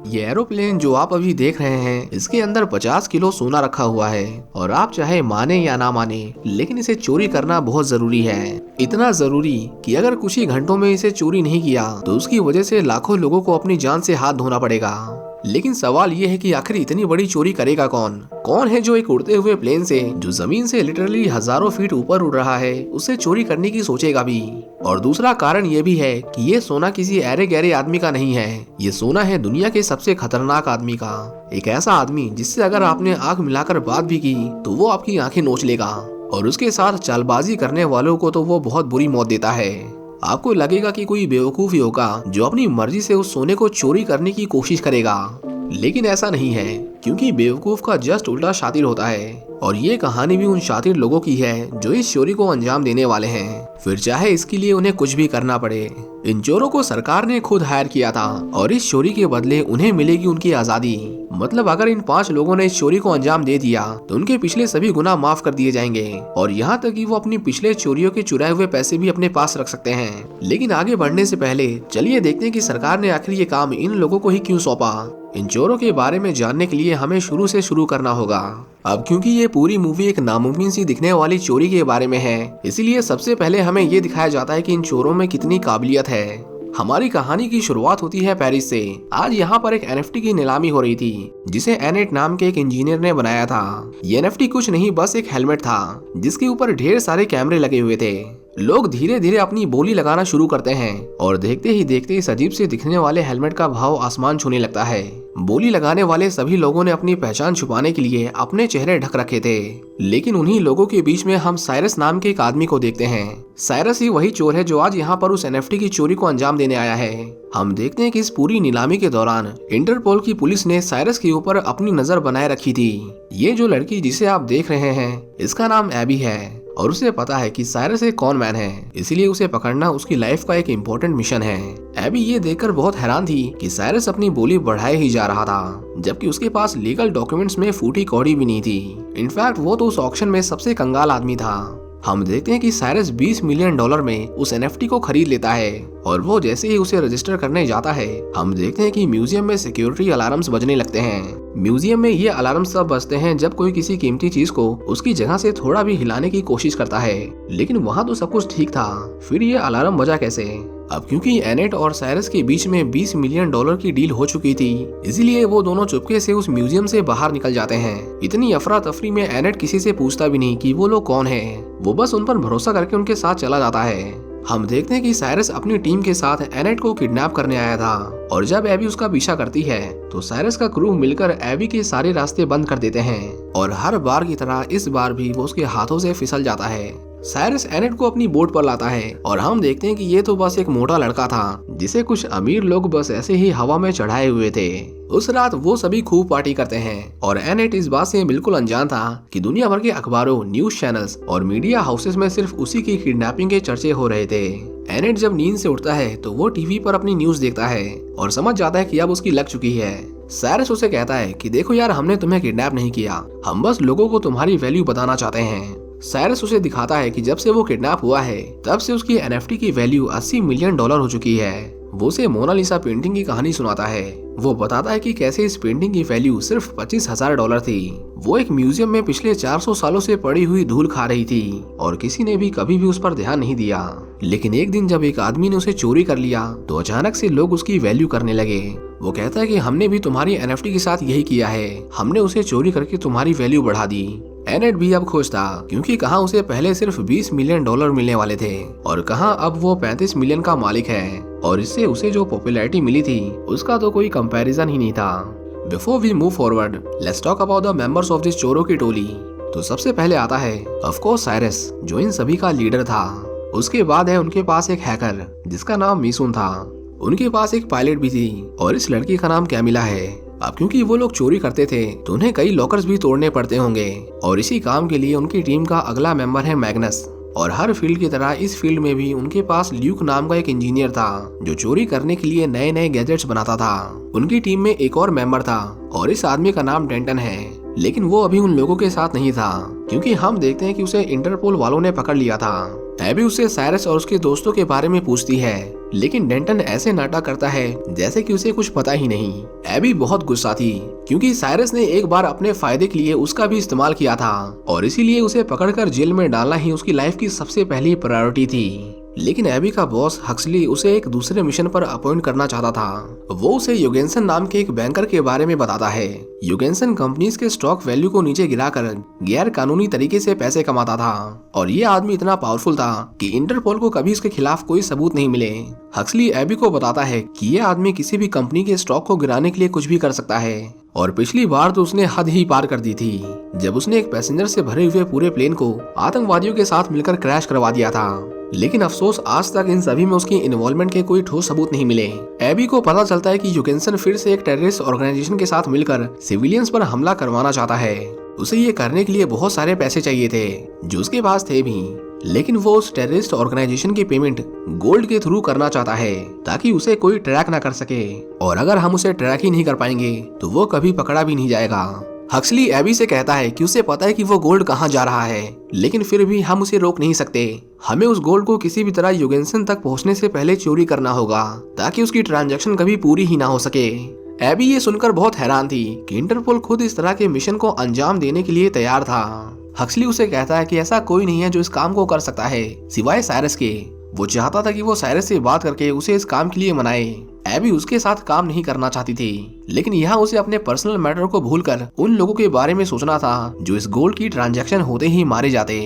ये एरोप्लेन जो आप अभी देख रहे हैं इसके अंदर 50 किलो सोना रखा हुआ है और आप चाहे माने या ना माने लेकिन इसे चोरी करना बहुत जरूरी है। इतना जरूरी कि अगर कुछ ही घंटों में इसे चोरी नहीं किया तो उसकी वजह से लाखों लोगों को अपनी जान से हाथ धोना पड़ेगा। लेकिन सवाल ये है कि आखिर इतनी बड़ी चोरी करेगा कौन? कौन है जो एक उड़ते हुए प्लेन से जो जमीन से लिटरली हजारों फीट ऊपर उड़ रहा है उससे चोरी करने की सोचेगा भी? और दूसरा कारण ये भी है कि ये सोना किसी ऐरे गहरे आदमी का नहीं है, ये सोना है दुनिया के सबसे खतरनाक आदमी का। एक ऐसा आदमी जिससे अगर आपने आंख मिलाकर बात भी की तो वो आपकी आंखें नोच लेगा और उसके साथ चालबाजी करने वालों को तो वो बहुत बुरी मौत देता है। आपको लगेगा कि कोई बेवकूफ ही होगा जो अपनी मर्जी से उस सोने को चोरी करने की कोशिश करेगा, लेकिन ऐसा नहीं है क्योंकि बेवकूफ का जस्ट उल्टा शातिर होता है। और ये कहानी भी उन शातिर लोगों की है जो इस चोरी को अंजाम देने वाले हैं, फिर चाहे इसके लिए उन्हें कुछ भी करना पड़े। इन चोरों को सरकार ने खुद हायर किया था और इस चोरी के बदले उन्हें मिलेगी उनकी आजादी। मतलब अगर इन 5 लोगों ने इस चोरी को अंजाम दे दिया तो उनके पिछले सभी गुनाह माफ कर दिए जाएंगे और यहाँ तक कि वो अपनी पिछले चोरियों के चुराए हुए पैसे भी अपने पास रख सकते हैं। लेकिन आगे बढ़ने से पहले चलिए देखते हैं कि सरकार ने आखिर ये काम इन लोगों को ही क्यों सौंपा। इन चोरों के बारे में जानने के लिए हमें शुरू से शुरू करना होगा। अब क्योंकि ये पूरी मूवी एक नामुमकिन सी दिखने वाली चोरी के बारे में है, इसीलिए सबसे पहले हमें ये दिखाया जाता है कि इन चोरों में कितनी काबिलियत है। हमारी कहानी की शुरुआत होती है पेरिस से। आज यहाँ पर एक एनएफटी की नीलामी हो रही थी जिसे एनेट नाम के एक इंजीनियर ने बनाया था। ये एनएफटी कुछ नहीं बस एक हेलमेट था जिसके ऊपर ढेर सारे कैमरे लगे हुए थे। लोग धीरे धीरे अपनी बोली लगाना शुरू करते हैं और देखते ही देखते इस अजीब से दिखने वाले हेलमेट का भाव आसमान छूने लगता है। बोली लगाने वाले सभी लोगों ने अपनी पहचान छुपाने के लिए अपने चेहरे ढक रखे थे, लेकिन उन्हीं लोगों के बीच में हम साइरस नाम के एक आदमी को देखते हैं। साइरस ही वही चोर है जो आज यहाँ पर उस एनएफटी की चोरी को अंजाम देने आया है। हम देखते हैं कि इस पूरी नीलामी के दौरान इंटरपोल की पुलिस ने साइरस के ऊपर अपनी नजर बनाए रखी थी। ये जो लड़की जिसे आप देख रहे हैं इसका नाम एबी है और उसे पता है कि साइरस एक कॉन मैन है, इसलिए उसे पकड़ना उसकी लाइफ का एक इम्पोर्टेंट मिशन है। एबी ये देखकर बहुत हैरान थी कि साइरस अपनी बोली बढ़ाए ही जा रहा था, जबकि उसके पास लीगल डॉक्यूमेंट्स में फूटी कौड़ी भी नहीं थी। इनफैक्ट वो तो उस ऑक्शन में सबसे कंगाल आदमी था। हम देखते हैं कि साइरस $20 मिलियन में उस एनएफटी को खरीद लेता है और वो जैसे ही उसे रजिस्टर करने जाता है हम देखते हैं कि म्यूजियम में सिक्योरिटी अलार्म्स बजने लगते हैं। म्यूजियम में ये अलार्म्स तब बजते हैं जब कोई किसी कीमती चीज को उसकी जगह से थोड़ा भी हिलाने की कोशिश करता है, लेकिन वहाँ तो सब कुछ ठीक था, फिर ये अलार्म बजा कैसे? अब क्योंकि एनेट और साइरस के बीच में $20 मिलियन की डील हो चुकी थी, इसीलिए वो दोनों चुपके से उस म्यूजियम से बाहर निकल जाते हैं। इतनी अफरा तफरी में एनेट किसी से पूछता भी नहीं कि वो लोग कौन हैं, वो बस उन पर भरोसा करके उनके साथ चला जाता है। हम देखते हैं कि साइरस अपनी टीम के साथ एनेट को किडनैप करने आया था और जब एबी उसका पीछा करती है तो साइरस का क्रू मिलकर एबी के सारे रास्ते बंद कर देते हैं और हर बार की तरह इस बार भी वो उसके हाथों से फिसल जाता है। साइरस एनेट को अपनी बोट पर लाता है और हम देखते हैं कि ये तो बस एक मोटा लड़का था जिसे कुछ अमीर लोग बस ऐसे ही हवा में चढ़ाए हुए थे। उस रात वो सभी खूब पार्टी करते हैं और एनेट इस बात से बिल्कुल अनजान था कि दुनिया भर के अखबारों, न्यूज चैनल्स और मीडिया हाउसेस में सिर्फ उसी की किडनैपिंग के चर्चे हो रहे थे। एनेट जब नींद से उठता है तो वो टीवी पर अपनी न्यूज देखता है और समझ जाता है कि अब उसकी लग चुकी है। साइरस उसे कहता है कि देखो यार, हमने तुम्हें किडनैप नहीं किया, हम बस लोगों को तुम्हारी वैल्यू बताना चाहते हैं। साइरस उसे दिखाता है कि जब से वो किडनैप हुआ है तब से उसकी एनएफटी की वैल्यू $80 मिलियन हो चुकी है। वो उसे मोनालिसा पेंटिंग की कहानी सुनाता है। वो बताता है कि कैसे इस पेंटिंग की वैल्यू सिर्फ $25,000 थी। वो एक म्यूजियम में पिछले 400 सालों से पड़ी हुई धूल खा रही थी और किसी ने भी कभी भी उस पर ध्यान नहीं दिया। लेकिन एक दिन जब एक आदमी ने उसे चोरी कर लिया तो अचानक से लोग उसकी वैल्यू करने लगे। वो कहता है कि हमने भी तुम्हारी एनएफटी के साथ यही किया है, हमने उसे चोरी करके तुम्हारी वैल्यू बढ़ा दी। एनेट भी अब खुश था क्योंकि कहाँ उसे पहले सिर्फ $20 मिलियन मिलने वाले थे और कहाँ अब वो 35 मिलियन का मालिक है और इससे उसे जो पॉपुलैरिटी मिली थी उसका तो कोई कंपैरिजन ही नहीं था। Before we move forward, let's talk about the members of this चोरों की टोली। तो सबसे पहले आता है ऑफ कोर्स साइरस, जो इन सभी का लीडर था। उसके बाद है उनके पास एक हैकर जिसका नाम मीसून था। उनके पास एक पायलट भी थी और इस लड़की का नाम कैमिला है। अब क्योंकि वो लोग चोरी करते थे तो उन्हें कई लॉकर्स भी तोड़ने पड़ते होंगे और इसी काम के लिए उनकी टीम का अगला मेंबर है मैग्नस। और हर फील्ड की तरह इस फील्ड में भी उनके पास ल्यूक नाम का एक इंजीनियर था जो चोरी करने के लिए नए नए गैजेट्स बनाता था। उनकी टीम में एक और मेंबर था और इस आदमी का नाम डेंटन है, लेकिन वो अभी उन लोगों के साथ नहीं था क्योंकि हम देखते हैं कि उसे इंटरपोल वालों ने पकड़ लिया था। एबी उससे साइरस और उसके दोस्तों के बारे में पूछती है, लेकिन डेंटन ऐसे नाटक करता है जैसे कि उसे कुछ पता ही नहीं। एबी बहुत गुस्सा थी क्योंकि साइरस ने एक बार अपने फायदे के लिए उसका भी इस्तेमाल किया था और इसीलिए उसे पकड़कर जेल में डालना ही उसकी लाइफ की सबसे पहली प्रायोरिटी थी। लेकिन एबी का बॉस हक्सली उसे एक दूसरे मिशन पर अपॉइंट करना चाहता था। वो उसे यूगेंसन नाम के एक बैंकर के बारे में बताता है। यूगेंसन कंपनीज के स्टॉक वैल्यू को नीचे गिराकर गैर कानूनी तरीके से पैसे कमाता था और ये आदमी इतना पावरफुल था कि इंटरपोल को कभी इसके खिलाफ कोई सबूत नहीं मिले। हक्सली एबी को बताता है कि ये आदमी किसी भी कंपनी के स्टॉक को गिराने के लिए कुछ भी कर सकता है और पिछली बार तो उसने हद ही पार कर दी थी जब उसने एक पैसेंजर से भरे हुए पूरे प्लेन को आतंकवादियों के साथ मिलकर क्रैश करवा दिया था। लेकिन अफसोस आज तक इन सभी में उसकी इन्वॉल्वमेंट के कोई ठोस सबूत नहीं मिले। एबी को पता चलता है कि यूगेंसन फिर से एक टेररिस्ट ऑर्गेनाइजेशन के साथ मिलकर सिविलियंस पर हमला करवाना चाहता है। उसे ये करने के लिए बहुत सारे पैसे चाहिए थे जो उसके पास थे भी, लेकिन वो उस टेररिस्ट ऑर्गेनाइजेशन की पेमेंट गोल्ड के थ्रू करना चाहता है ताकि उसे कोई ट्रैक ना कर सके और अगर हम उसे ट्रैक ही नहीं कर पाएंगे तो वो कभी पकड़ा भी नहीं जाएगा। हक्सली एबी से कहता है कि उसे पता है कि वो गोल्ड कहाँ जा रहा है, लेकिन फिर भी हम उसे रोक नहीं सकते। हमें उस गोल्ड को किसी भी तरह यूगेंसन तक पहुँचने से पहले चोरी करना होगा ताकि उसकी ट्रांजैक्शन कभी पूरी ही ना हो सके। एबी ये सुनकर बहुत हैरान थी कि इंटरपोल खुद इस तरह के मिशन को अंजाम देने के लिए तैयार था। हक्सली उसे कहता है कि ऐसा कोई नहीं है जो इस काम को कर सकता है सिवाय साइरस के। वो चाहता था कि वो साइरस से बात करके उसे इस काम के लिए मनाए। एबी उसके साथ काम नहीं करना चाहती थी, लेकिन यहाँ उसे अपने पर्सनल मैटर को भूलकर उन लोगों के बारे में सोचना था जो इस गोल्ड की ट्रांजैक्शन होते ही मारे जाते।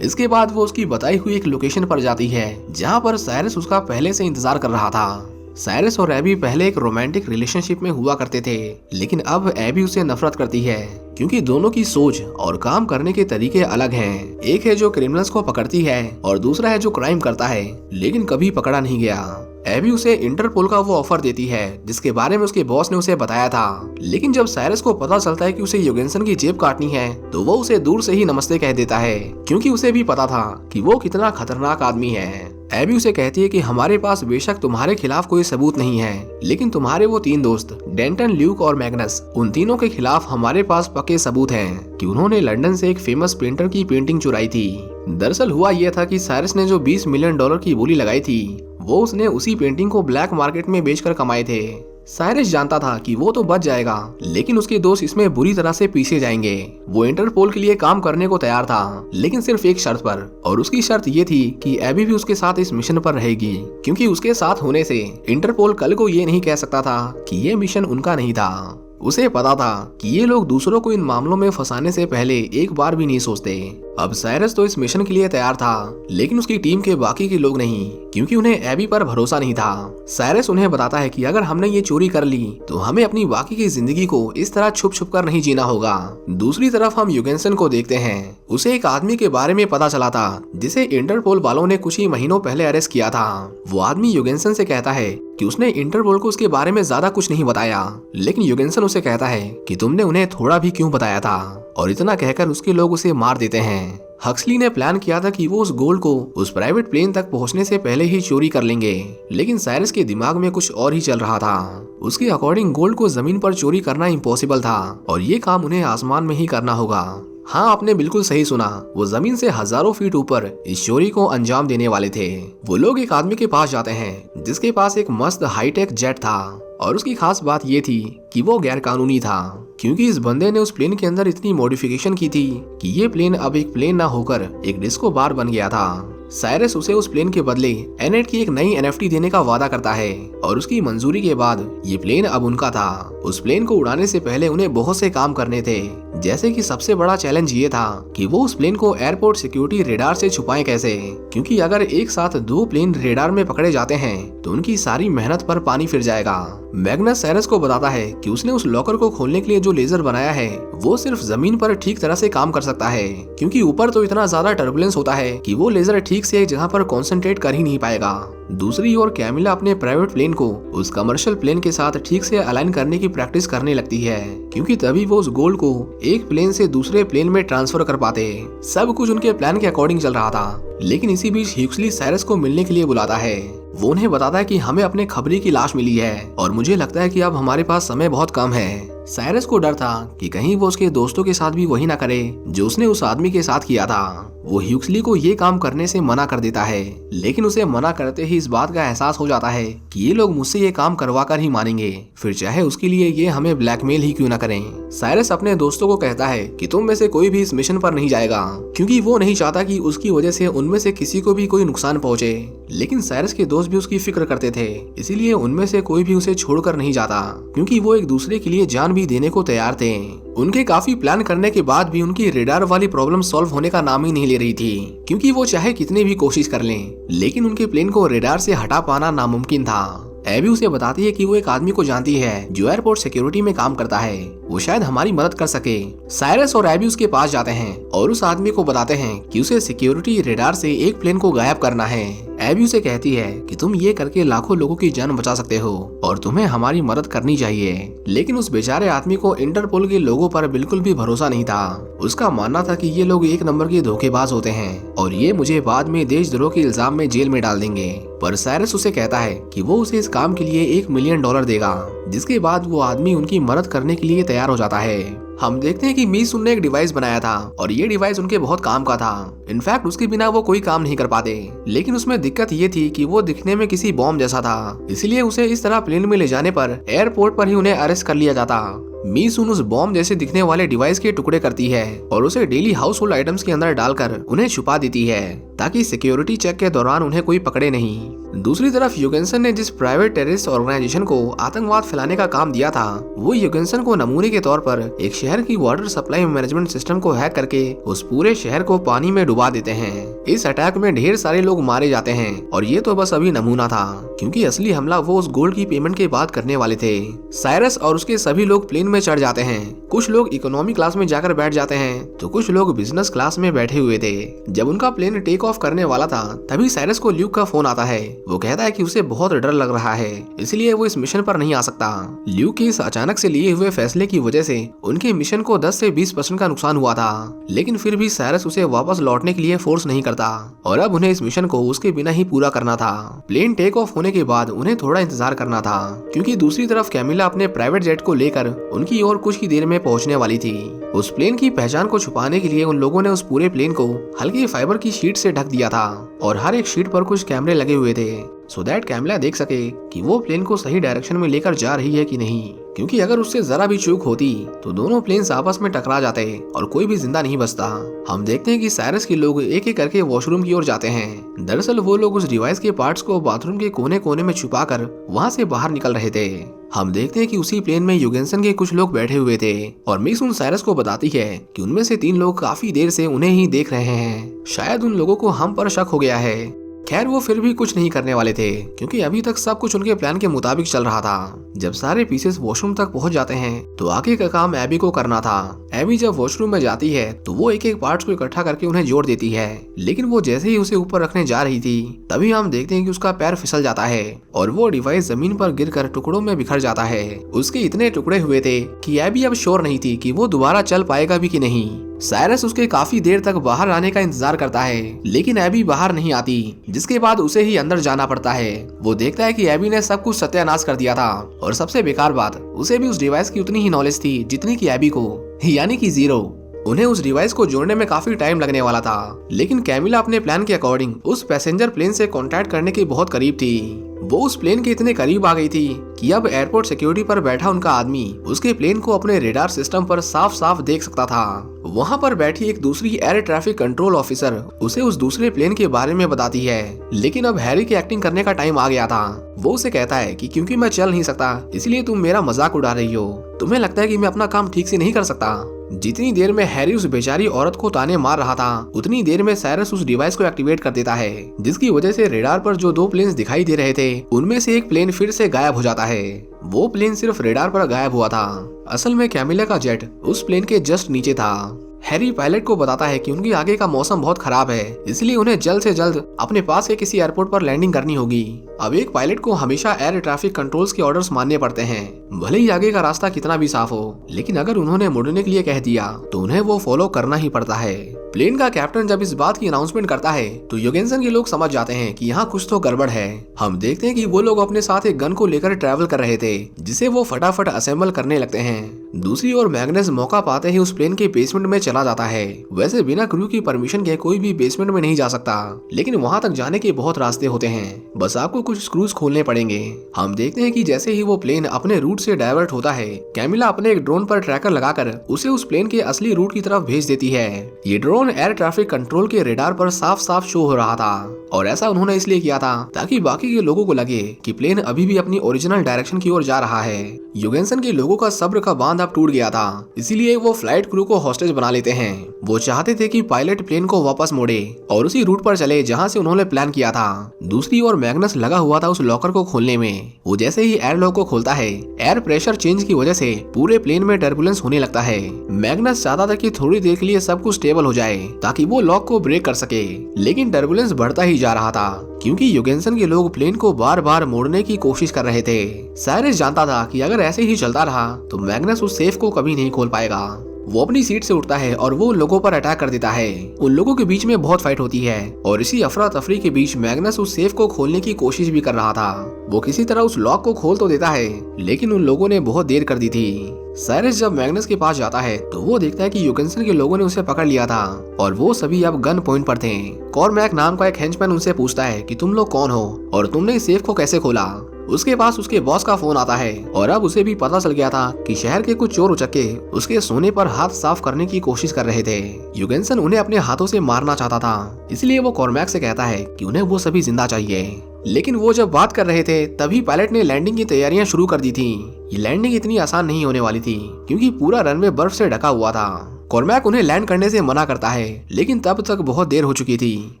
इसके बाद वो उसकी बताई हुई एक लोकेशन पर जाती है जहाँ पर साइरस उसका पहले से इंतजार कर रहा था। साइरस और एबी पहले एक रोमांटिक रिलेशनशिप में हुआ करते थे, लेकिन अब एबी उसे नफरत करती है क्योंकि दोनों की सोच और काम करने के तरीके अलग हैं। एक है जो क्रिमिनल्स को पकड़ती है और दूसरा है जो क्राइम करता है लेकिन कभी पकड़ा नहीं गया। एबी उसे इंटरपोल का वो ऑफर देती है जिसके बारे में उसके बॉस ने उसे बताया था, लेकिन जब साइरस को पता चलता है कि उसे यूगेंसन की जेब काटनी है तो वो उसे दूर से ही नमस्ते कह देता है क्योंकि उसे भी पता था कि वो कितना खतरनाक आदमी है। एबी उसे कहती है कि हमारे पास बेशक तुम्हारे खिलाफ कोई सबूत नहीं है, लेकिन तुम्हारे वो 3 दोस्त डेंटन, ल्यूक और मैग्नस, उन तीनों के खिलाफ हमारे पास पक्के सबूत हैं कि उन्होंने लंदन से एक फेमस पेंटर की पेंटिंग चुराई थी। दरअसल हुआ यह था कि साइरस ने जो $20 मिलियन की बोली लगाई थी वो उसने उसी पेंटिंग को ब्लैक मार्केट में बेचकर कमाए थे। साइरस जानता था कि वो तो बच जाएगा, लेकिन उसके दोस्त इसमें बुरी तरह से पीछे जाएंगे। वो इंटरपोल के लिए काम करने को तैयार था, लेकिन सिर्फ एक शर्त पर, और उसकी शर्त ये थी कि एबी भी उसके साथ इस मिशन पर रहेगी क्योंकि उसके साथ होने से इंटरपोल कल को ये नहीं कह सकता था कि ये मिशन उनका नहीं था। उसे पता था कि ये लोग दूसरों को इन मामलों में फंसाने से पहले एक बार भी नहीं सोचते। अब साइरस तो इस मिशन के लिए तैयार था, लेकिन उसकी टीम के बाकी के लोग नहीं, क्योंकि उन्हें एबी पर भरोसा नहीं था। साइरस उन्हें बताता है कि अगर हमने ये चोरी कर ली तो हमें अपनी बाकी की जिंदगी को इस तरह छुप छुप कर नहीं जीना होगा। दूसरी तरफ हम यूगेंसन को देखते हैं। उसे एक आदमी के बारे में पता चला था जिसे इंटरपोल वालों ने कुछ ही महीनों पहले अरेस्ट किया था। वो आदमी यूगेंसन से कहता है कि उसने इंटरपोल को उसके बारे में ज्यादा कुछ नहीं बताया, लेकिन यूगेंसन उसे कहता है कि तुमने उन्हें थोड़ा भी क्यों बताया था, और इतना कहकर उसके लोग उसे मार देते हैं। हक्सली ने प्लान किया था कि वो उस गोल्ड को उस प्राइवेट प्लेन तक पहुंचने से पहले ही चोरी कर लेंगे, लेकिन साइरस के दिमाग में कुछ और ही चल रहा था। उसके अकॉर्डिंग गोल्ड को जमीन पर चोरी करना इम्पॉसिबल था और ये काम उन्हें आसमान में ही करना होगा। हाँ, आपने बिल्कुल सही सुना, वो जमीन से हजारों फीट ऊपर इस चोरी को अंजाम देने वाले थे। वो लोग एक आदमी के पास जाते हैं जिसके पास एक मस्त हाईटेक जेट था, और उसकी खास बात ये थी कि वो गैर कानूनी था, क्योंकि इस बंदे ने उस प्लेन के अंदर इतनी मॉडिफिकेशन की थी कि ये प्लेन अब एक प्लेन ना होकर एक डिस्को बार बन गया था। साइरस उसे उस प्लेन के बदले एनेट की एक नई NFT देने का वादा करता है, और उसकी मंजूरी के बाद ये प्लेन अब उनका था। उस प्लेन को उड़ाने से पहले उन्हें बहुत से काम करने थे, जैसे कि सबसे बड़ा चैलेंज ये था कि वो उस प्लेन को एयरपोर्ट सिक्योरिटी रेडार से छुपाएं कैसे, क्योंकि अगर एक साथ 2 प्लेन रेडार में पकड़े जाते हैं तो उनकी सारी मेहनत पर पानी फिर जाएगा। मैग्नस साइरस को बताता है कि उसने उस लॉकर को खोलने के लिए जो लेजर बनाया है वो सिर्फ जमीन पर ठीक तरह से काम कर सकता है, क्योंकि ऊपर तो इतना ज्यादा टर्बुलेंस होता है कि वो लेजर ठीक से एक जगह पर कंसंट्रेट कर ही नहीं पाएगा। दूसरी ओर कैमिला अपने प्राइवेट प्लेन को उस कमर्शियल प्लेन के साथ ठीक से अलाइन करने की प्रैक्टिस करने लगती है, क्योंकि तभी वो उस गोल्ड को एक प्लेन से दूसरे प्लेन में ट्रांसफर कर पाते। सब कुछ उनके प्लान के अकॉर्डिंग चल रहा था, लेकिन इसी बीच हक्सली साइरस को मिलने के लिए बुलाता है। वो उन्हें बताता है कि हमें अपने खबरी की लाश मिली है और मुझे लगता है कि अब हमारे पास समय बहुत कम है। साइरस को डर था कि कहीं वो उसके दोस्तों के साथ भी वही ना करे जो उसने उस आदमी के साथ किया था। वो ह्यूक्सली को ये काम करने से मना कर देता है, लेकिन उसे मना करते ही इस बात का एहसास हो जाता है कि ये लोग मुझसे ये काम करवा कर ही मानेंगे, फिर चाहे उसके लिए ये हमें ब्लैकमेल ही क्यों ना करें। साइरस अपने दोस्तों को कहता है कि तुम में से कोई भी इस मिशन पर नहीं जाएगा, क्योंकि वो नहीं चाहता कि उसकी वजह से उनमें से किसी को भी कोई नुकसान पहुंचे। लेकिन साइरस के दोस्त भी उसकी फिक्र करते थे, इसीलिए उनमें से कोई भी उसे छोड़कर नहीं जाता, क्योंकि वो एक दूसरे के लिए जान भी देने को तैयार थे। उनके काफी प्लान करने के बाद भी उनकी रेडार वाली प्रॉब्लम सॉल्व होने का नाम ही नहीं ले रही थी, क्योंकि वो चाहे कितनी भी कोशिश कर लें, लेकिन उनके प्लेन को रेडार से हटा पाना नामुमकिन था। एबी उसे बताती है कि वो एक आदमी को जानती है जो एयरपोर्ट सिक्योरिटी में काम करता है, वो शायद हमारी मदद कर सके। साइरस और एबी उसके पास जाते हैं और उस आदमी को बताते हैं कि उसे सिक्योरिटी रेडार से एक प्लेन को गायब करना है। एबी उसे कहती है कि तुम ये करके लाखों लोगों की जान बचा सकते हो और तुम्हें हमारी मदद करनी चाहिए। लेकिन उस बेचारे आदमी को इंटरपोल के लोगों पर बिल्कुल भी भरोसा नहीं था। उसका मानना था कि ये लोग एक नंबर के धोखेबाज होते हैं और ये मुझे बाद में देशद्रोह के इल्जाम में जेल में डाल देंगे। पर साइरस उसे कहता है कि वो उसे इस काम के लिए $1 मिलियन देगा, जिसके बाद वो आदमी उनकी मदद करने के लिए तैयार हो जाता है। हम देखते हैं कि मी सुन ने एक डिवाइस बनाया था और ये डिवाइस उनके बहुत काम का था। इनफैक्ट उसके बिना वो कोई काम नहीं कर पाते, लेकिन उसमें दिक्कत ये थी कि वो दिखने में किसी बॉम्ब जैसा था, इसलिए उसे इस तरह प्लेन में ले जाने पर एयरपोर्ट पर ही उन्हें अरेस्ट कर लिया जाता। मी सुन उस बॉम्ब जैसे दिखने वाले डिवाइस के टुकड़े करती है और उसे डेली हाउस होल्ड आइटम्स के अंदर डालकर उन्हें छुपा देती है, ताकि सिक्योरिटी चेक के दौरान उन्हें कोई पकड़े नहीं। दूसरी तरफ यूगेंसन ने जिस प्राइवेट टेररिस्ट ऑर्गेनाइजेशन को आतंकवाद फैलाने का काम दिया था, वो यूगेंसन को नमूने के तौर पर एक शहर की वाटर सप्लाई मैनेजमेंट सिस्टम को हैक करके उस पूरे शहर को पानी में डुबा देते हैं। इस अटैक में ढेर सारे लोग मारे जाते हैं और ये तो बस अभी नमूना था, क्योंकि असली हमला वो उस गोल्ड की पेमेंट के बाद करने वाले थे। साइरस और उसके सभी लोग प्लेन में चढ़ जाते हैं। कुछ लोग इकोनॉमी क्लास में जाकर बैठ जाते हैं तो कुछ लोग बिजनेस क्लास में बैठे हुए थे। जब उनका प्लेन टेक ऑफ करने वाला था, तभी साइरस को ल्यूक का फोन आता है। वो कहता है कि उसे बहुत डर लग रहा है, इसलिए वो इस मिशन पर नहीं आ सकता। ल्यूक के इस अचानक से लिए हुए फैसले की वजह से उनके मिशन को 10 से 20% का नुकसान हुआ था, लेकिन फिर भी साइरस उसे वापस लौटने के लिए फोर्स नहीं करता और अब उन्हें इस मिशन को उसके बिना ही पूरा करना था। प्लेन टेक ऑफ होने के बाद उन्हें थोड़ा इंतजार करना था, क्योंकि दूसरी तरफ कैमिला अपने प्राइवेट जेट को लेकर उनकी ओर कुछ ही देर में पहुंचने वाली थी। उस प्लेन की पहचान को छुपाने के लिए उन लोगों ने उस पूरे प्लेन को हल्की फाइबर की शीट से ढक दिया था और हर एक शीट पर कुछ कैमरे लगे हुए थे, सो दैट कैमिला देख सके कि वो प्लेन को सही डायरेक्शन में लेकर जा रही है कि नहीं, क्योंकि अगर उससे जरा भी चूक होती तो दोनों प्लेन्स आपस में टकरा जाते और कोई भी जिंदा नहीं बचता। हम देखते हैं कि साइरस के लोग एक एक करके वॉशरूम की ओर जाते हैं। दरअसल वो लोग उस डिवाइस के पार्ट्स को बाथरूम के कोने कोने में छुपाकर वहां से बाहर निकल रहे थे। हम देखते हैं कि उसी प्लेन में यूगेंसन के कुछ लोग बैठे हुए थे और मिस उन साइरस को बताती है कि उनमें से 3 लोग काफी देर से उन्हें ही देख रहे हैं। शायद उन लोगों को हम पर शक हो गया है। खैर वो फिर भी कुछ नहीं करने वाले थे, क्योंकि अभी तक सब कुछ उनके प्लान के मुताबिक चल रहा था। जब सारे पीसेस वॉशरूम तक पहुंच जाते हैं तो आगे का काम एबी को करना था। एबी जब वॉशरूम में जाती है तो वो एक एक पार्ट्स को इकट्ठा करके उन्हें जोड़ देती है, लेकिन वो जैसे ही उसे ऊपर रखने जा रही थी तभी हम देखते हैं कि उसका पैर फिसल जाता है और वो डिवाइस जमीन पर गिरकर टुकड़ों में बिखर जाता है। उसके इतने टुकड़े हुए थे कि एबी अब श्योर नहीं थी कि वो दोबारा चल पाएगा भी कि नहीं। साइरस उसके काफी देर तक बाहर आने का इंतजार करता है, लेकिन एबी बाहर नहीं आती, जिसके बाद उसे ही अंदर जाना पड़ता है। वो देखता है कि एबी ने सब कुछ सत्यानाश कर दिया था और सबसे बेकार बात, उसे भी उस डिवाइस की उतनी ही नॉलेज थी जितनी की एबी को, यानी कि 0। उन्हें उस डिवाइस को जोड़ने में काफी टाइम लगने वाला था, लेकिन कैमिला अपने प्लान के अकॉर्डिंग उस पैसेंजर प्लेन से कांटेक्ट करने के बहुत करीब थी। वो उस प्लेन के इतने करीब आ गई थी कि अब एयरपोर्ट सिक्योरिटी पर बैठा उनका आदमी उसके प्लेन को अपने रेडार सिस्टम पर साफ साफ देख सकता था। वहाँ पर बैठी एक दूसरी एयर ट्रैफिक कंट्रोल ऑफिसर उसे उस दूसरे प्लेन के बारे में बताती है, लेकिन अब हैरी की एक्टिंग करने का टाइम आ गया था। वो उसे कहता है कि क्योंकि मैं चल नहीं सकता इसलिए तुम मेरा मजाक उड़ा रही हो, तुम्हें लगता है कि मैं अपना काम ठीक से नहीं कर सकता। जितनी देर में हैरी उस बेचारी औरत को ताने मार रहा था, उतनी देर में साइरस उस डिवाइस को एक्टिवेट कर देता है, जिसकी वजह से रेडार पर जो 2 प्लेन्स दिखाई दे रहे थे उनमें से एक प्लेन फिर से गायब हो जाता है। वो प्लेन सिर्फ रेडार पर गायब हुआ था, असल में कैमिला का जेट उस प्लेन के जस्ट नीचे था। हैरी पायलट को बताता है कि उनके आगे का मौसम बहुत खराब है, इसलिए उन्हें जल्द से जल्द अपने पास के किसी एयरपोर्ट पर लैंडिंग करनी होगी। अब एक पायलट को हमेशा एयर ट्रैफिक कंट्रोल्स के ऑर्डर्स मानने पड़ते हैं, भले ही आगे का रास्ता कितना भी साफ हो, लेकिन अगर उन्होंने मुड़ने के लिए कह दिया तो उन्हें वो फॉलो करना ही पड़ता है। प्लेन का कैप्टन जब इस बात की अनाउंसमेंट करता है तो योगेंसन के लोग समझ जाते हैं कि यहाँ कुछ तो गड़बड़ है। हम देखते हैं कि वो लोग अपने साथ एक गन को लेकर ट्रैवल कर रहे थे जिसे वो फटाफट असेंबल करने लगते हैं। दूसरी ओर मैग्नस मौका पाते ही उस प्लेन के बेसमेंट में चला जाता है। वैसे बिना क्रू की परमिशन के कोई भी बेसमेंट में नहीं जा सकता, लेकिन वहाँ तक जाने के बहुत रास्ते होते हैं, बस आपको कुछ स्क्रूज खोलने पड़ेंगे। हम देखते हैं कि जैसे ही वो प्लेन अपने रूट से डाइवर्ट होता है, कैमिला अपने एक ड्रोन पर ट्रैकर लगाकर उसे उस प्लेन के असली रूट की तरफ भेज देती है। ये ड्रोन एयर ट्रैफिक कंट्रोल के रेडार पर साफ साफ शो हो रहा था और ऐसा उन्होंने इसलिए किया था ताकि बाकी के लोगों को लगे कि प्लेन अभी भी अपनी ओरिजिनल डायरेक्शन की ओर जा रहा है। योगेंसन के लोगों का सब्र का बांध अब टूट गया था, इसीलिए वो फ्लाइट क्रू को हॉस्टेज बना लेते हैं। वो चाहते थे कि पायलट प्लेन को वापस मोड़े और उसी रूट पर चले जहां से उन्होंने प्लान किया था। दूसरी ओर मैग्नस लगा हुआ था उस लॉकर को खोलने में। वो जैसे ही एयर लॉक को खोलता है, एयर प्रेशर चेंज की वजह से पूरे प्लेन में टर्बुलेंस होने लगता है। मैग्नस चाहता था कि थोड़ी देर के लिए सब कुछ स्टेबल हो जाए ताकि वो लॉक को ब्रेक कर सके, लेकिन टर्बुलेंस बढ़ता ही जा रहा था क्योंकि योगेंसन के लोग प्लेन को बार बार मोड़ने की कोशिश कर रहे थे। साइरस जानता था कि अगर ऐसे ही चलता रहा तो मैग्नस उस सेफ को कभी नहीं खोल पाएगा। वो अपनी सीट से उठता है और वो लोगों पर अटैक कर देता है। उन लोगों के बीच में बहुत फाइट होती है और इसी अफरा तफरी के बीच मैग्नस उस सेफ को खोलने की कोशिश भी कर रहा था। वो किसी तरह उस लॉक को खोल तो देता है, लेकिन उन लोगों ने बहुत देर कर दी थी। साइरस जब मैग्नस के पास जाता है तो वो देखता है कि योगेंसन के लोगों ने उसे पकड़ लिया था और वो सभी अब गन पॉइंट पर थे। कॉर्मैक नाम का एक हेंचमैन उनसे पूछता है कि तुम लोग कौन हो और तुमने इस सेफ को कैसे खोला। उसके पास उसके बॉस का फोन आता है और अब उसे भी पता चल गया था कि शहर के कुछ चोर उचक्के उसके सोने पर हाथ साफ करने की कोशिश कर रहे थे। योगेंसन उन्हें अपने हाथों से मारना चाहता था, इसलिए वो कॉर्मैक से कहता है कि उन्हें वो सभी जिंदा चाहिए। लेकिन वो जब बात कर रहे थे तभी पायलट ने लैंडिंग की तैयारियां शुरू कर दी थी। ये लैंडिंग इतनी आसान नहीं होने वाली थी क्योंकि पूरा रनवे बर्फ से ढका हुआ था। कॉर्मैक उन्हें लैंड करने से मना करता है, लेकिन तब तक बहुत देर हो चुकी थी।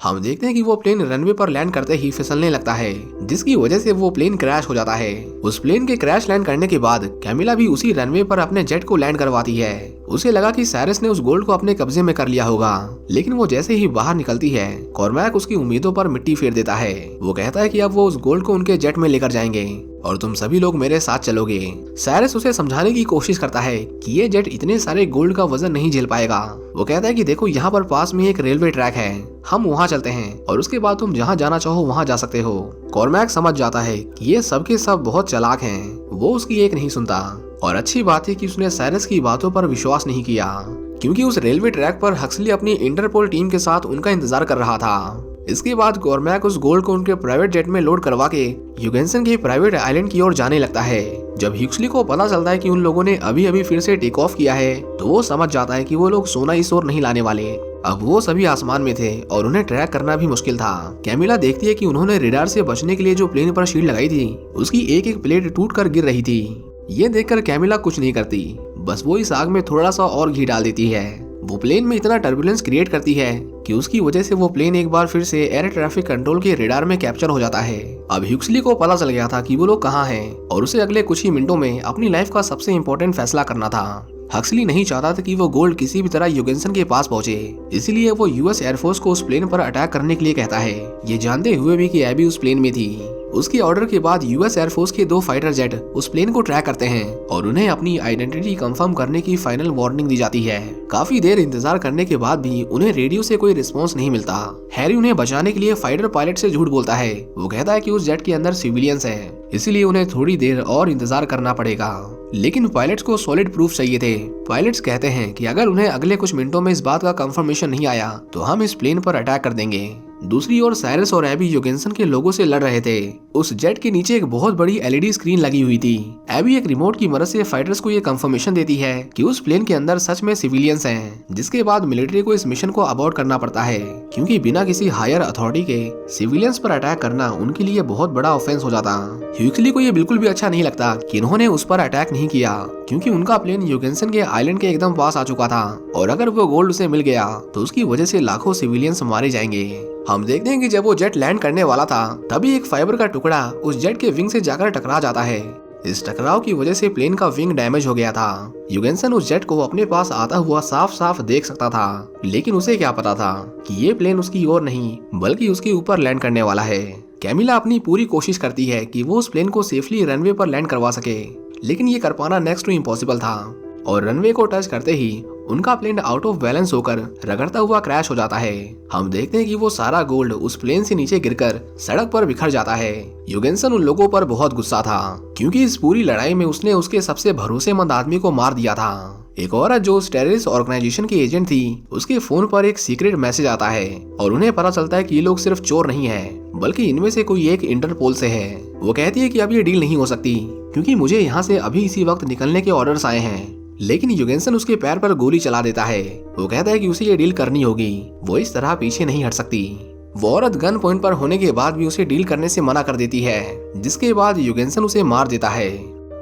हम देखते हैं कि वो प्लेन रनवे पर लैंड करते ही फिसलने लगता है, जिसकी वजह से वो प्लेन क्रैश हो जाता है। उस प्लेन के क्रैश लैंड करने के बाद कैमिला भी उसी रनवे पर अपने जेट को लैंड करवाती है। उसे लगा कि साइरस ने उस गोल्ड को अपने कब्जे में कर लिया होगा, लेकिन वो जैसे ही बाहर निकलती है, कॉर्मैक उसकी उम्मीदों पर मिट्टी फेर देता है। वो कहता है कि अब वो उस गोल्ड को उनके जेट में लेकर जाएंगे और तुम सभी लोग मेरे साथ चलोगे। साइरस उसे समझाने की कोशिश करता है कि ये जेट इतने सारे गोल्ड का वजन नहीं झेल पाएगा। वो कहता है कि देखो यहाँ पर पास में एक रेलवे ट्रैक है, हम वहाँ चलते हैं और उसके बाद तुम जहाँ जाना चाहो वहाँ जा सकते हो। कॉर्मैक समझ जाता है कि ये सब के सब बहुत चालाक हैं। वो उसकी एक नहीं सुनता और अच्छी बात है कि उसने साइरस की बातों पर विश्वास नहीं किया क्योंकि उस रेलवे ट्रैक पर हक्सली अपनी इंटरपोल टीम के साथ उनका इंतजार कर रहा था। इसके बाद कॉर्मैक उस गोल्ड को उनके प्राइवेट जेट में लोड करवा के योगेंसन के प्राइवेट आइलैंड की ओर जाने लगता है। जब ह्यूक्सली को पता चलता है कि उन लोगों ने अभी अभी फिर से टेक ऑफ किया है तो वो समझ जाता है कि वो लोग सोना इस ओर नहीं लाने वाले। अब वो सभी आसमान में थे और उन्हें ट्रैक करना भी मुश्किल था। कैमिला देखती है कि उन्होंने रेडार से बचने के लिए जो प्लेन पर शील्ड लगाई थी उसकी एक एक प्लेट टूट कर गिर रही थी। ये देखकर कैमिला कुछ नहीं करती, बस वो इस आग में थोड़ा सा और घी डाल देती है। वो प्लेन में इतना टर्बुलेंस क्रिएट करती है कि उसकी वजह से वो प्लेन एक बार फिर से एयर ट्रैफिक कंट्रोल के रेडार में कैप्चर हो जाता है। अब ह्यूक्सली को पता चल गया था कि वो लोग कहाँ हैं और उसे अगले कुछ ही मिनटों में अपनी लाइफ का सबसे इम्पोर्टेंट फैसला करना था। हक्सली नहीं चाहता था कि वो गोल्ड किसी भी तरह योगेंसन के पास पहुंचे, इसीलिए वो यूएस एयरफोर्स को उस प्लेन पर अटैक करने के लिए कहता है, ये जानते हुए भी कि एबी उस प्लेन में थी। उसके ऑर्डर के बाद यूएस एयरफोर्स के 2 फाइटर जेट उस प्लेन को ट्रैक करते हैं और उन्हें अपनी आइडेंटिटी कंफर्म करने की फाइनल वार्निंग दी जाती है। काफी देर इंतजार करने के बाद भी उन्हें रेडियो से कोई रिस्पॉन्स नहीं मिलता। हैरी उन्हें बचाने के लिए फाइटर पायलट से झूठ बोलता है। वो कहता है कि उस जेट के अंदर सिविलियंस हैं, इसीलिए उन्हें थोड़ी देर और इंतजार करना पड़ेगा। लेकिन पायलट्स को सॉलिड प्रूफ चाहिए थे। पायलट्स कहते हैं कि अगर उन्हें अगले कुछ मिनटों में इस बात का कंफर्मेशन नहीं आया तो हम इस प्लेन पर अटैक कर देंगे। दूसरी ओर साइरस और एबी योगेंसन के लोगों से लड़ रहे थे। उस जेट के नीचे एक बहुत बड़ी एलईडी स्क्रीन लगी हुई थी। एबी एक रिमोट की मदद से फाइटर्स को ये कंफर्मेशन देती है कि उस प्लेन के अंदर सच में सिविलियंस हैं, जिसके बाद मिलिट्री को इस मिशन को अबॉर्ट करना पड़ता है क्योंकि बिना किसी हायर अथॉरिटी के सिविलियंस पर अटैक करना उनके लिए बहुत बड़ा ऑफेंस हो जाता। ह्यूक्सली को ये बिल्कुल भी अच्छा नहीं लगता कि इन्होंने उस पर अटैक नहीं किया क्योंकि उनका प्लेन योगेंसन के आइलैंड के एकदम पास आ चुका था और अगर वो गोल्ड उसे मिल गया तो उसकी वजह से लाखों सिविलियंस मारे जाएंगे। हम देखते हैं कि जब वो जेट लैंड करने वाला था तभी एक फाइबर का टुकड़ा उस जेट के विंग से जाकर टकरा जाता है। इस टकराव की वजह से प्लेन का विंग डैमेज हो गया था। योगेंसन उस जेट को अपने पास आता हुआ साफ साफ देख सकता था, लेकिन उसे क्या पता था कि ये प्लेन उसकी ओर नहीं बल्कि उसके ऊपर लैंड करने वाला है। कैमिला अपनी पूरी कोशिश करती है कि वो उस प्लेन को सेफली रनवे पर लैंड करवा सके, लेकिन ये कर पाना नेक्स्ट टू इम्पॉसिबल था और रनवे को टच करते ही उनका प्लेन आउट ऑफ बैलेंस होकर रगड़ता हुआ क्रैश हो जाता है। हम देखते हैं कि वो सारा गोल्ड उस प्लेन से नीचे गिरकर सड़क पर बिखर जाता है। यूगेंसन उन लोगों पर बहुत गुस्सा था क्योंकि इस पूरी लड़ाई में उसने उसके सबसे भरोसेमंद आदमी को मार दिया था। एक औरत जो उस टेररिस्ट ऑर्गेनाइजेशन की एजेंट थी, उसके फोन पर एक सीक्रेट मैसेज आता है और उन्हें पता चलता है कि ये लोग सिर्फ चोर नहीं है, बल्कि इनमें से कोई एक इंटरपोल से है। वो कहती है कि अब ये डील नहीं हो सकती क्योंकि मुझे यहाँ से अभी इसी वक्त निकलने के ऑर्डर्स आए हैं। लेकिन यूगेंसन उसके पैर पर गोली चला देता है। वो कहता है कि उसे ये डील करनी होगी, वो इस तरह पीछे नहीं हट सकती। वो औरत गन पॉइंट पर होने के बाद भी उसे डील करने से मना कर देती है, जिसके बाद यूगेंसन उसे मार देता है।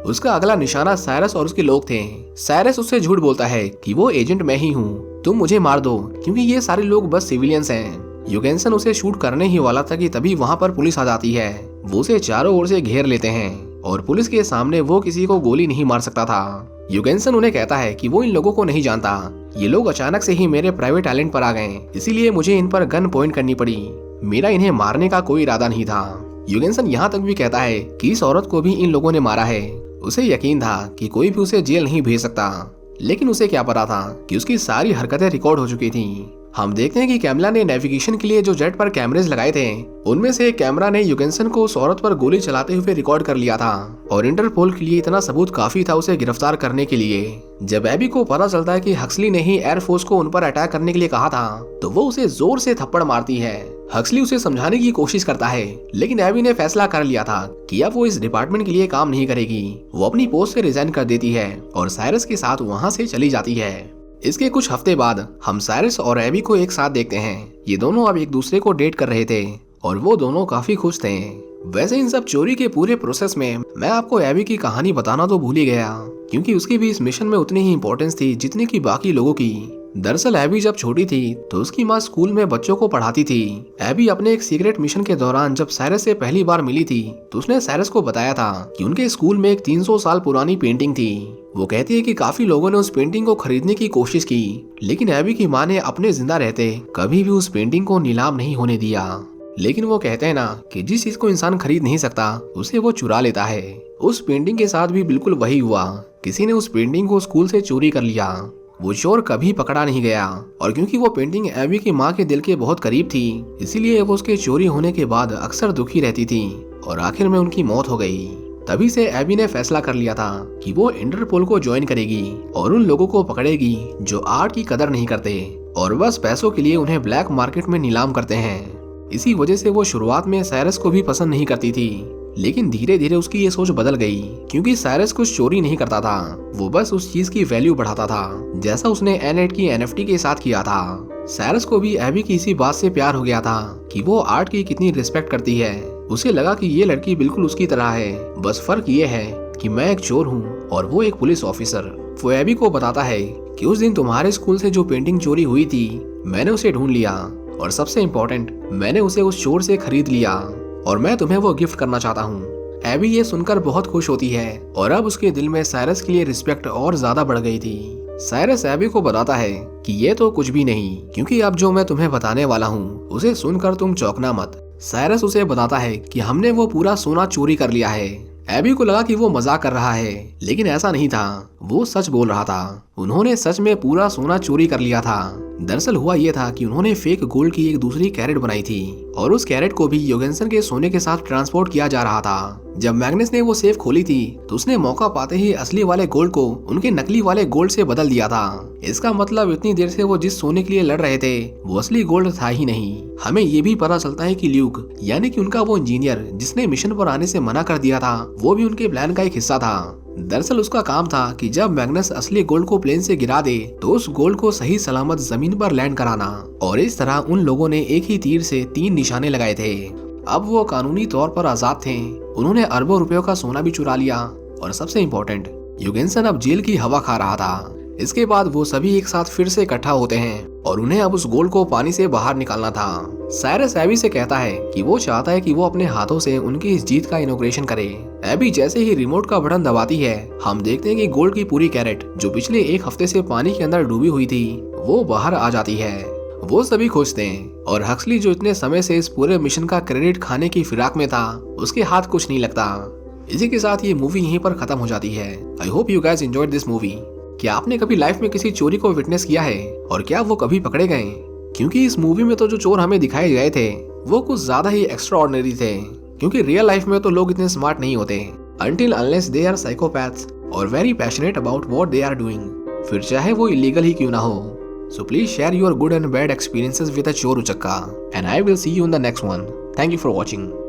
उसका अगला निशाना साइरस और उसके लोग थे। साइरस उससे झूठ बोलता है कि वो एजेंट मैं ही हूँ, तुम मुझे मार दो क्योंकि ये सारे लोग बस सिविलियंस हैं। यूगेंसन उसे शूट करने ही वाला था कि तभी वहाँ पर पुलिस आ जाती है। वो उसे चारों ओर से घेर लेते हैं और पुलिस के सामने वो किसी को गोली नहीं मार सकता था। यूगेंसन उन्हें कहता है कि वो इन लोगों को नहीं जानता, ये लोग अचानक से ही मेरे प्राइवेट आइलैंड पर आ गए, इसीलिए मुझे इन पर गन पॉइंट करनी पड़ी। मेरा इन्हें मारने का कोई इरादा नहीं था। यूगेंसन यहाँ तक भी कहता है कि इस औरत को भी इन लोगों ने मारा है। उसे यकीन था कि कोई भी उसे जेल नहीं भेज सकता, लेकिन उसे क्या पता था कि उसकी सारी हरकतें रिकॉर्ड हो चुकी थीं। हम देखते हैं कि कैमला ने नेविगेशन के लिए जो जेट पर कैमरेज लगाए थे, उनमें से एक कैमरा ने यूगेंसन को उस औरत पर गोली चलाते हुए रिकॉर्ड कर लिया था और इंटरपोल के लिए इतना सबूत काफी था उसे गिरफ्तार करने के लिए। जब एबी को पता चलता है कि हक्सली ने ही एयरफोर्स को उन पर अटैक करने के लिए कहा था, तो वो उसे जोर से थप्पड़ मारती है। हक्सली उसे समझाने की कोशिश करता है, लेकिन एबी ने फैसला कर लिया था कि अब वो इस डिपार्टमेंट के लिए काम नहीं करेगी। वो अपनी पोस्ट से रिजाइन कर देती है और साइरस के साथ वहाँ से चली जाती है। इसके कुछ हफ्ते बाद हम साइरस और एबी को एक साथ देखते हैं। ये दोनों अब एक दूसरे को डेट कर रहे थे और वो दोनों काफी खुश थे। वैसे इन सब चोरी के पूरे प्रोसेस में मैं आपको एबी की कहानी बताना तो भूल ही गया, क्योंकि उसकी भी इस मिशन में उतनी ही इंपॉर्टेंस थी जितनी की बाकी लोगों की। दरअसल एबी जब छोटी थी तो उसकी माँ स्कूल में बच्चों को पढ़ाती थी। एबी अपने एक सीक्रेट मिशन के दौरान जब साइरस से पहली बार मिली थी तो उसने साइरस को बताया था कि उनके स्कूल में एक 300 साल पुरानी पेंटिंग थी। वो कहती है कि काफी लोगों ने उस पेंटिंग को खरीदने की कोशिश की, लेकिन एबी की माँ ने अपने जिंदा रहते कभी भी उस पेंटिंग को नीलाम नहीं होने दिया। लेकिन वो कहते हैं ना कि जिस चीज को इंसान खरीद नहीं सकता उसे वो चुरा लेता है। उस पेंटिंग के साथ भी बिल्कुल वही हुआ। किसी ने उस पेंटिंग को स्कूल से चोरी कर लिया। वो चोर कभी पकड़ा नहीं गया और क्योंकि वो पेंटिंग एबी की माँ के दिल के बहुत करीब थी, इसीलिए वो उसके चोरी होने के बाद अक्सर दुखी रहती थी और आखिर में उनकी मौत हो गई। तभी से एबी ने फैसला कर लिया था कि वो इंटरपोल को ज्वाइन करेगी और उन लोगों को पकड़ेगी जो आर्ट की कदर नहीं करते और बस पैसों के लिए उन्हें ब्लैक मार्केट में नीलाम करते हैं। इसी वजह से वो शुरुआत में साइरस को भी पसंद नहीं करती थी, लेकिन धीरे धीरे उसकी ये सोच बदल गई क्योंकि साइरस कुछ चोरी नहीं करता था, वो बस उस चीज की वैल्यू बढ़ाता था जैसा उसने एनेट की एनएफटी के साथ किया था। साइरस को भी एबी की इसी बात से प्यार हो गया था कि वो आर्ट की कितनी रिस्पेक्ट करती है। उसे लगा कि ये लड़की बिल्कुल उसकी तरह है, बस फर्क ये है कि मैं एक चोर हूँ और वो एक पुलिस ऑफिसर। वो एबी को बताता है कि उस दिन तुम्हारे स्कूल से जो पेंटिंग चोरी हुई थी, मैंने उसे ढूंढ लिया और सबसे इम्पोर्टेंट, मैंने उसे उस चोर से खरीद लिया और मैं तुम्हें वो गिफ्ट करना चाहता हूँ। एबी ये सुनकर बहुत खुश होती है और अब उसके दिल में साइरस के लिए रिस्पेक्ट और ज्यादा बढ़ गई थी। साइरस एबी को बताता है कि ये तो कुछ भी नहीं, क्योंकि अब जो मैं तुम्हें बताने वाला हूँ उसे सुनकर तुम चौंकना मत। साइरस उसे बताता है कि हमने वो पूरा सोना चोरी कर लिया है। एबी को लगा कि वो मजाक कर रहा है, लेकिन ऐसा नहीं था, वो सच बोल रहा था। उन्होंने सच में पूरा सोना चोरी कर लिया था। दरअसल हुआ ये था कि उन्होंने फेक गोल्ड की एक दूसरी कैरेट बनाई थी और उस कैरेट को भी यूगेंसन के सोने के साथ ट्रांसपोर्ट किया जा रहा था। जब मैग्नस ने वो सेफ खोली थी तो उसने मौका पाते ही असली वाले गोल्ड को उनके नकली वाले गोल्ड से बदल दिया था। इसका मतलब इतनी देर से वो जिस सोने के लिए लड़ रहे थे वो असली गोल्ड था ही नहीं। हमें ये भी पता चलता है कि ल्यूक यानी कि उनका वो इंजीनियर जिसने मिशन पर आने से मना कर दिया था, वो भी उनके प्लान का एक हिस्सा था। दरअसल उसका काम था कि जब मैग्नस असली गोल्ड को प्लेन से गिरा दे तो उस गोल्ड को सही सलामत जमीन पर लैंड कराना, और इस तरह उन लोगों ने एक ही तीर से 3 निशाने लगाए थे। अब वो कानूनी तौर पर आजाद थे। उन्होंने अरबों रुपयों का सोना भी चुरा लिया और सबसे इम्पोर्टेंट, यूगेंसन अब जेल की हवा खा रहा था। इसके बाद वो सभी एक साथ फिर से इकट्ठा होते हैं और उन्हें अब उस गोल्ड को पानी से बाहर निकालना था। साइरस एबी से कहता है कि वो चाहता है कि वो अपने हाथों से उनकी इस जीत का इनॉग्रेशन करे। एबी जैसे ही रिमोट का बटन दबाती है, हम देखते हैं कि गोल्ड की पूरी कैरेट जो पिछले 1 हफ्ते से पानी के अंदर डूबी हुई थी, वो बाहर आ जाती है। वो सभी खुश थे और हक्सली जो इतने समय से इस पूरे मिशन का क्रेडिट खाने की फिराक में था, उसके हाथ कुछ नहीं लगता। इसी के साथ ये मूवी यहीं पर खत्म हो जाती है। I hope you guys enjoyed this movie. क्या आपने कभी लाइफ में किसी चोरी को विटनेस किया है और क्या वो कभी पकड़े गए? क्योंकि इस मूवी में तो जो चोर हमें दिखाए गए थे वो कुछ ज्यादा ही एक्स्ट्रा ऑर्डिनरी थे, क्योंकि रियल लाइफ में तो लोग इतने स्मार्ट नहीं होते until unless they are psychopaths और very passionate about what they are doing, फिर चाहे वो इलीगल ही क्यों ना हो। So please share your good and bad experiences with a चोर उचक्का and I will see you in the next one. Thank you for watching.